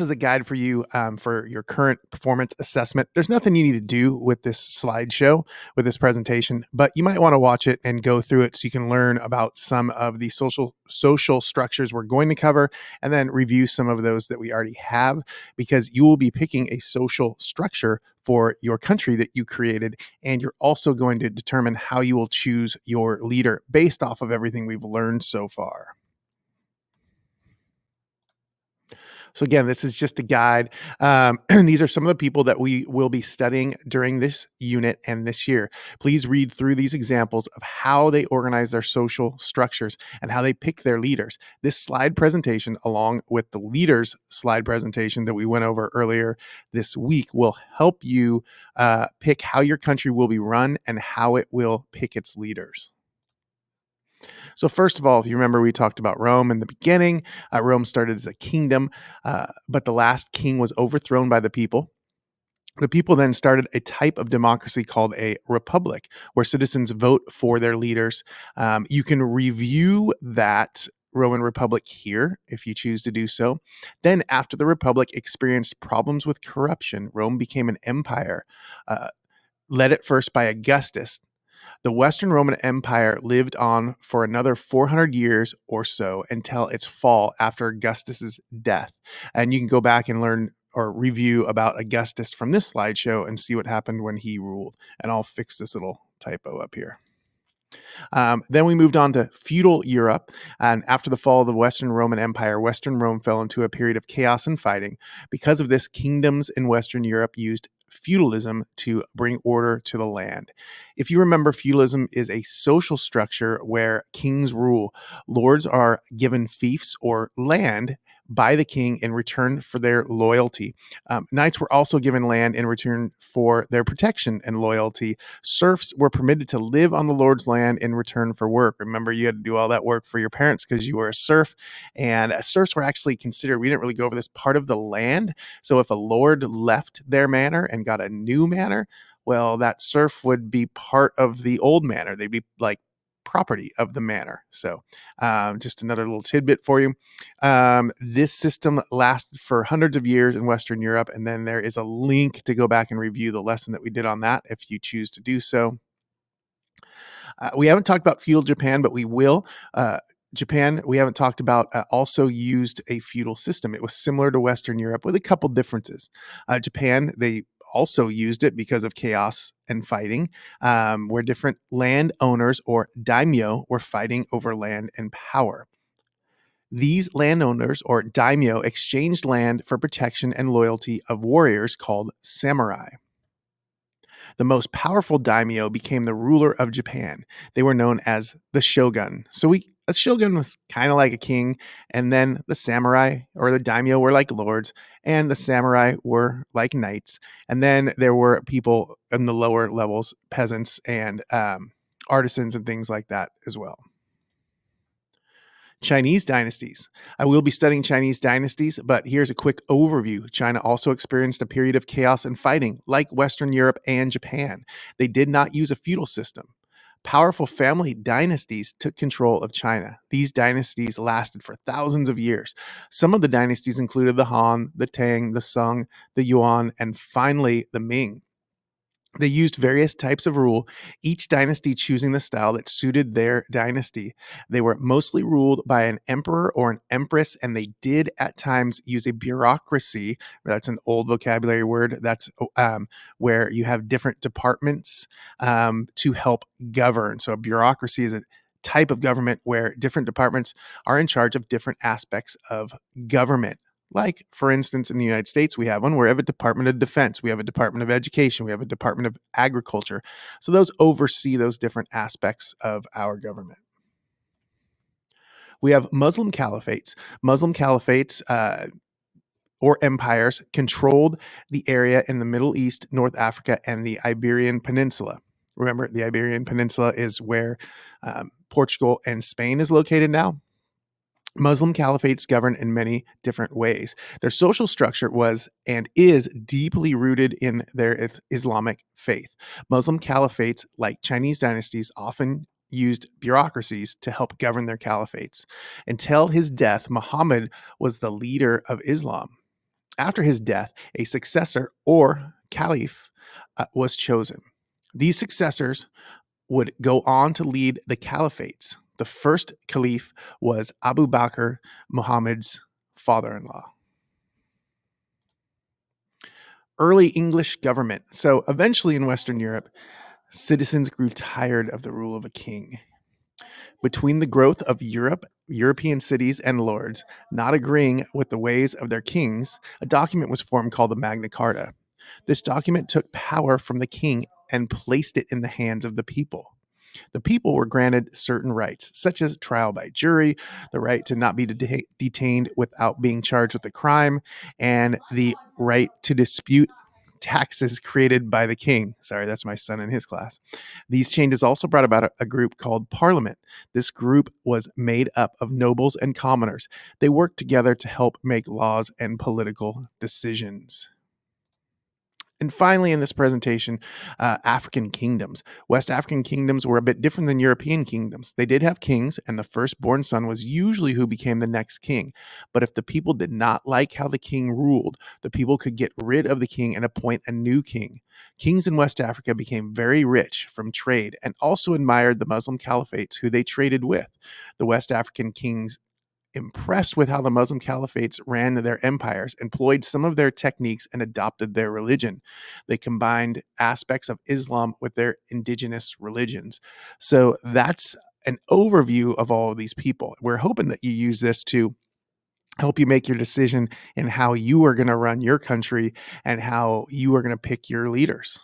Is a guide for you for your current performance assessment. There's nothing you need to do with this slideshow, with this presentation, but you might want to watch it and go through it so you can learn about some of the social structures we're going to cover, and then review some of those that we already have, because you will be picking a social structure for your country that you created, and you're also going to determine how you will choose your leader based off of everything we've learned so far. So again, this is just a guide. And these are some of the people that we will be studying during this unit and this year. Please read through these examples of how they organize their social structures and how they pick their leaders. This slide presentation, along with the leaders slide presentation that we went over earlier this week, will help you pick how your country will be run and how it will pick its leaders. So, first of all, if you remember, we talked about Rome in the beginning. Rome started as a kingdom, but the last king was overthrown by the people. The people then started a type of democracy called a republic, where citizens vote for their leaders. You can review that Roman Republic here if you choose to do so. Then, after the Republic experienced problems with corruption, Rome became an empire, uh, led at first by Augustus. The Western Roman Empire lived on for another 400 years or so until its fall after Augustus's death. And you can go back and learn or review about Augustus from this slideshow and see what happened when he ruled. And I'll fix this little typo up here. Then we moved on to feudal Europe. And after the fall of the Western Roman Empire, Western Rome fell into a period of chaos and fighting. Because of this, kingdoms in Western Europe used feudalism to bring order to the land. If you remember, feudalism is a social structure where kings rule. Lords are given fiefs or land by the king in return for their loyalty. Knights were also given land in return for their protection and loyalty. Serfs were permitted to live on the Lord's land in return for work. Remember, you had to do all that work for your parents because you were a serf, and serfs were actually considered, we didn't really go over this, part of the land. So if a lord left their manor and got a new manor, well, that serf would be part of the old manor. They'd be like property of the manor. So just another little tidbit for you. This system lasted for hundreds of years in Western Europe, and then there is a link to go back and review the lesson that we did on that if you choose to do so. We haven't talked about feudal Japan, but we will. Japan, we haven't talked about, also used a feudal system. It was similar to Western Europe with a couple differences. Japan, they also used it because of chaos and fighting, where different landowners or daimyo were fighting over land and power. These landowners or daimyo exchanged land for protection and loyalty of warriors called samurai. The most powerful daimyo became the ruler of Japan. They were known as the shogun. So a shogun was kind of like a king, and then the samurai or the daimyo were like lords, and the samurai were like knights. And then there were people in the lower levels, peasants and artisans and things like that as well. Chinese dynasties. I will be studying Chinese dynasties, but here's a quick overview. China also experienced a period of chaos and fighting, like Western Europe and Japan. They did not use a feudal system. Powerful family dynasties took control of China. These dynasties lasted for thousands of years. Some of the dynasties included the Han, the Tang, the Sung, the Yuan, and finally the Ming. They used various types of rule, each dynasty choosing the style that suited their dynasty. They were mostly ruled by an emperor or an empress, and they did at times use a bureaucracy. That's an old vocabulary word. That's where you have different departments to help govern. So a bureaucracy is a type of government where different departments are in charge of different aspects of government. Like, for instance, in the United States, we have one where we have a Department of Defense, we have a Department of Education, we have a Department of Agriculture. So those oversee those different aspects of our government. We have Muslim caliphates. Muslim caliphates or empires controlled the area in the Middle East, North Africa, and the Iberian Peninsula. Remember, the Iberian Peninsula is where Portugal and Spain is located now. Muslim caliphates govern in many different ways. Their social structure was and is deeply rooted in their Islamic faith. Muslim caliphates, like Chinese dynasties, often used bureaucracies to help govern their caliphates. Until his death, Muhammad was the leader of Islam. After his death, a successor or caliph was chosen. These successors would go on to lead the caliphates. The first caliph was Abu Bakr, Muhammad's father in law. Early English government. So eventually in Western Europe, citizens grew tired of the rule of a king. Between the growth of European cities and lords not agreeing with the ways of their kings, a document was formed called the Magna Carta. This document took power from the king and placed it in the hands of the people. The people were granted certain rights, such as trial by jury, the right to not be detained without being charged with a crime, and the right to dispute taxes created by the king. Sorry, that's my son in his class. These changes also brought about a group called Parliament. This group was made up of nobles and commoners. They worked together to help make laws and political decisions. And finally, in this presentation, African kingdoms. West African kingdoms were a bit different than European kingdoms. They did have kings, and the firstborn son was usually who became the next king. But if the people did not like how the king ruled, the people could get rid of the king and appoint a new king. Kings in West Africa became very rich from trade and also admired the Muslim caliphates who they traded with. The West African kings, impressed with how the Muslim caliphates ran their empires, employed some of their techniques and adopted their religion. They combined aspects of Islam with their indigenous religions. So that's an overview of all of these people. We're hoping that you use this to help you make your decision in how you are going to run your country and how you are going to pick your leaders.